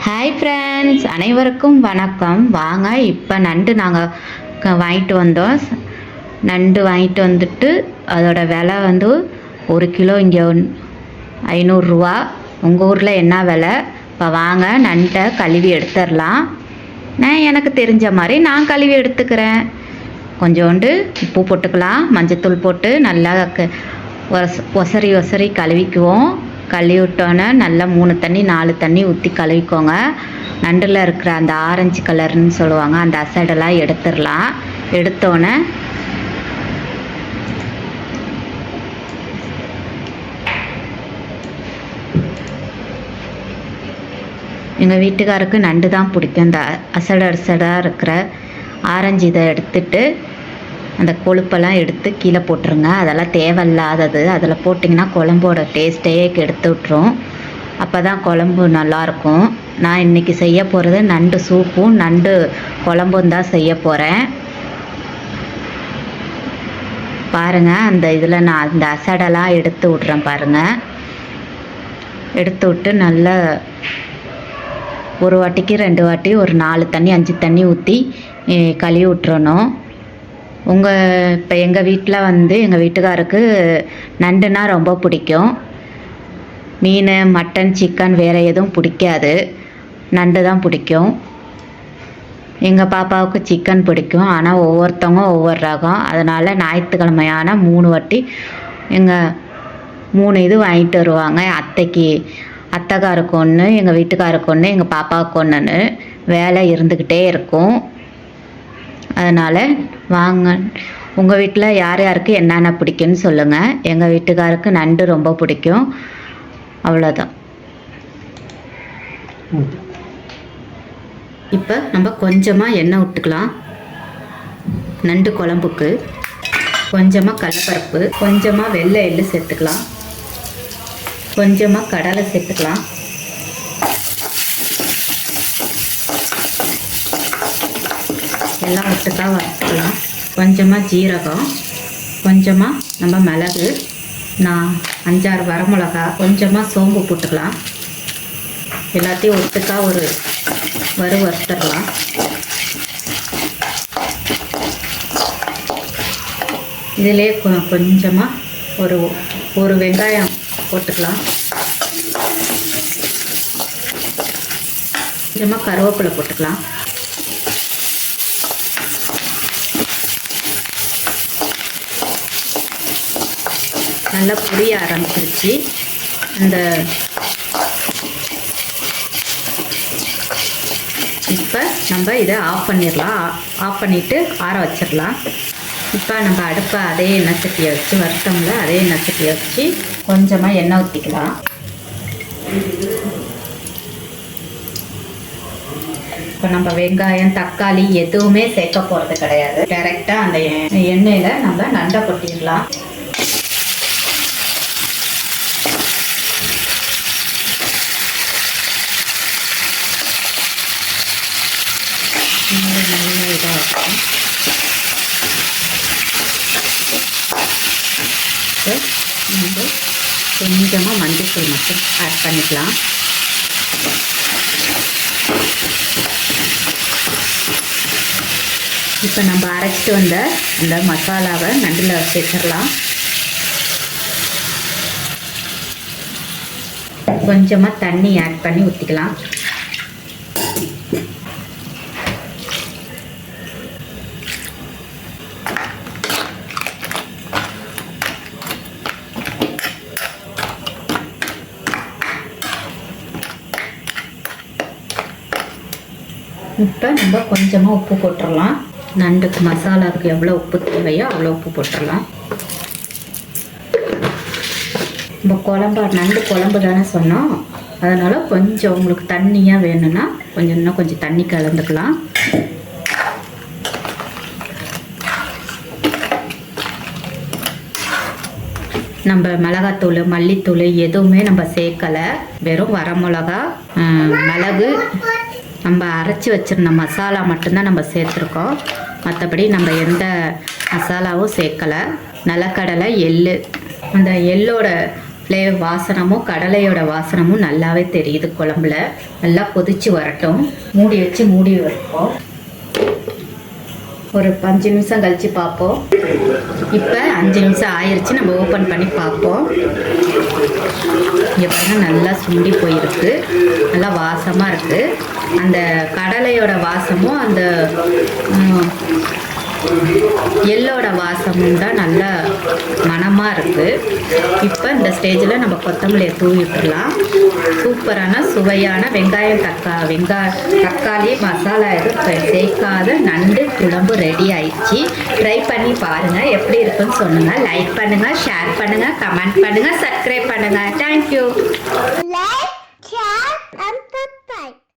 Hi friends, அனைவருக்கும் வணக்கம். வாங்க, இப்போ நண்டு நாங்கள் வாங்கிட்டு வந்தோம். நண்டு வாங்கிட்டு வந்துட்டு அதோட விலை வந்து 1 கிலோ இங்கே 500 ரூபா. உங்கள் ஊரில் என்ன விலை? இப்போ வாங்க நண்டை கழுவி எடுத்துடலாம். நான் எனக்கு தெரிஞ்ச மாதிரி நான் கழுவி எடுத்துக்கிறேன். கொஞ்சோண்டு உப்பு போட்டுக்கலாம், மஞ்சத்தூள் போட்டு நல்லா ஒசரி கழுவிக்குவோம். கழுவி விட்டோன்னே நல்லா 3 தண்ணி 4 தண்ணி ஊற்றி கழுவிக்கோங்க. நண்டில் இருக்கிற அந்த ஆரஞ்சு கலர்னு சொல்லுவாங்க, அந்த அசடெல்லாம் எடுத்துடலாம். எடுத்தோன்னே எங்கள் வீட்டுக்காருக்கு நண்டு தான் பிடிக்கும். இந்த அசடாக இருக்கிற ஆரஞ்சு இதை எடுத்துட்டு அந்த கொழுப்பெல்லாம் எடுத்து கீழே போட்டுருங்க. அதெல்லாம் தேவையில்லாதது. அதில் போட்டிங்கன்னா குழம்போட டேஸ்ட்டையே கெடுத்து விட்ரும். அப்போ தான் குழம்பு நல்லாயிருக்கும். நான் இன்றைக்கி செய்ய போகிறது நண்டு சூப்பும் நண்டு குழம்பும் தான் செய்ய போகிறேன். பாருங்கள், அந்த இதில் நான் அந்த அசடெல்லாம் எடுத்து விட்றேன். பாருங்கள், எடுத்து விட்டு நல்லா ஒரு வாட்டிக்கு 2 வாட்டி ஒரு 4 தண்ணி 5 தண்ணி ஊற்றி கழுவி விட்டுறணும். இப்போ எங்கள் வீட்டில் வந்து எங்கள் வீட்டுக்காருக்கு நண்டுனா ரொம்ப பிடிக்கும். மீன், மட்டன், சிக்கன் வேறு எதுவும் பிடிக்காது, நண்டு தான் பிடிக்கும். எங்கள் பாப்பாவுக்கு சிக்கன் பிடிக்கும், ஆனால் ஒவ்வொருத்தவங்க ஒவ்வொரு ரகம். அதனால் ஞாயிற்றுக்கிழமையான 3 வாட்டி எங்கள் 3 இது வாங்கிட்டு வருவாங்க. அத்தைக்காருக்கு ஒன்று, எங்கள் வீட்டுக்காருக்கு ஒன்று, எங்கள் பாப்பாவுக்கு ஒன்றுன்னு வேலை இருந்துக்கிட்டே இருக்கும். அதனால் வாங்க, உங்கள் வீட்டில் யார் யாருக்கு என்னென்ன பிடிக்குன்னு சொல்லுங்கள். எங்கள் வீட்டுக்காருக்கு நண்டு ரொம்ப பிடிக்கும். அவ்வளோதான். இப்போ நம்ம கொஞ்சமாக எண்ணெய் விட்டுக்கலாம். நண்டு குழம்புக்கு கொஞ்சமாக கடலைப்பருப்பு, கொஞ்சமாக வெள்ளை எள்ளு சேர்த்துக்கலாம், கொஞ்சமாக கடலை சேர்த்துக்கலாம், எல்லாம் ஒட்டுக்கா வறுத்துக்கலாம். கொஞ்சமாக ஜீரகம், கொஞ்சமாக நம்ம மிளகு, நான் 5-6 வரமிளகா, கொஞ்சமாக சோம்பு போட்டுக்கலாம். எல்லாத்தையும் ஒட்டுக்கா ஒரு வறுத்துடலாம். இதிலே கொஞ்சமாக ஒரு வெங்காயம் போட்டுக்கலாம். கொஞ்சமாக கருவேப்பிலை போட்டுக்கலாம். நல்லா பொரிய ஆரம்பிச்சிருச்சு. இப்போ நம்ம இதை ஆஃப் பண்ணிடலாம். ஆஃப் பண்ணிவிட்டு ஆற வச்சிடலாம். இப்போ நம்ம அடுப்பை அதே எண்ணெய் சட்டியை வச்சு வறுத்தோம்ல, அதே எண்ணெய் சட்டியை வச்சு கொஞ்சமாக எண்ணெய் ஊற்றிக்கலாம். இப்போ நம்ம வெங்காயம், தக்காளி எதுவுமே சேர்க்க போகிறது கிடையாது. டைரெக்டாக அந்த எண்ணெயில் நம்ம நண்டை கொட்டிடலாம். நல்ல இதாக இருக்கும். நம்ம கொஞ்சமாக மஞ்சள் மட்டும் ஆட் பண்ணிக்கலாம். இப்போ நம்ம அரைச்சிட்டு வந்த அந்த மசாலாவை நண்டில் சேர்த்துடலாம். கொஞ்சமாக தண்ணி ஆட் பண்ணி ஊற்றிக்கலாம். இப்போ நம்ம கொஞ்சமாக உப்பு போட்டுடலாம். நண்டுக்கு மசாலாவுக்கு எவ்வளோ உப்பு தேவையோ அவ்வளோ உப்பு போட்டுடலாம். நம்ம நண்டு குழம்பு தானே சொன்னோம், அதனால் கொஞ்சம் உங்களுக்கு தண்ணியாக வேணும்னா இன்னும் கொஞ்சம் தண்ணி கலந்துக்கலாம். நம்ம மிளகாத்தூள், மல்லித்தூள் எதுவுமே நம்ம சேர்க்கலை. வெறும் வரமிளகா, மிளகு, நம்ம அரைச்சி வச்சுருந்த மசாலா மட்டும்தான் நம்ம சேர்த்துருக்கோம். மற்றபடி நம்ம எந்த மசாலாவும் சேர்க்கலை. நிலக்கடலை, எள், அந்த எள்ளோட வாசனமும் கடலையோட வாசனமும் நல்லாவே தெரியுது குழம்புல. நல்லா கொதிச்சு வரட்டும். மூடி வச்சு மூடி வைப்போம். ஒரு 5 நிமிஷம் கழித்து பார்ப்போம். இப்போ 5 நிமிஷம் ஆயிடுச்சு. நம்ம ஓப்பன் பண்ணி பார்ப்போம். இங்கே பாருங்கள், நல்லா சுண்டி போயிருக்கு. நல்லா வாசமாக இருக்குது. அந்த கடலையோட வாசமும் அந்த எள்ளோட வாசமும் தான் நல்லா மணமாக இருக்குது. இப்போ இந்த ஸ்டேஜில் நம்ம கொத்தமல்லியை தூவி விட்டுடலாம். சூப்பரான சுவையான தக்காளி மசாலா எதுவும் சேர்க்காத நண்டு குழம்பு ரெடி ஆயிடுச்சு. ட்ரை பண்ணி பாருங்கள், எப்படி இருக்குன்னு சொல்லுங்கள். லைக் பண்ணுங்கள், ஷேர் பண்ணுங்கள், கமெண்ட் பண்ணுங்கள், சப்ஸ்கிரைப் பண்ணுங்கள். தேங்க்யூ.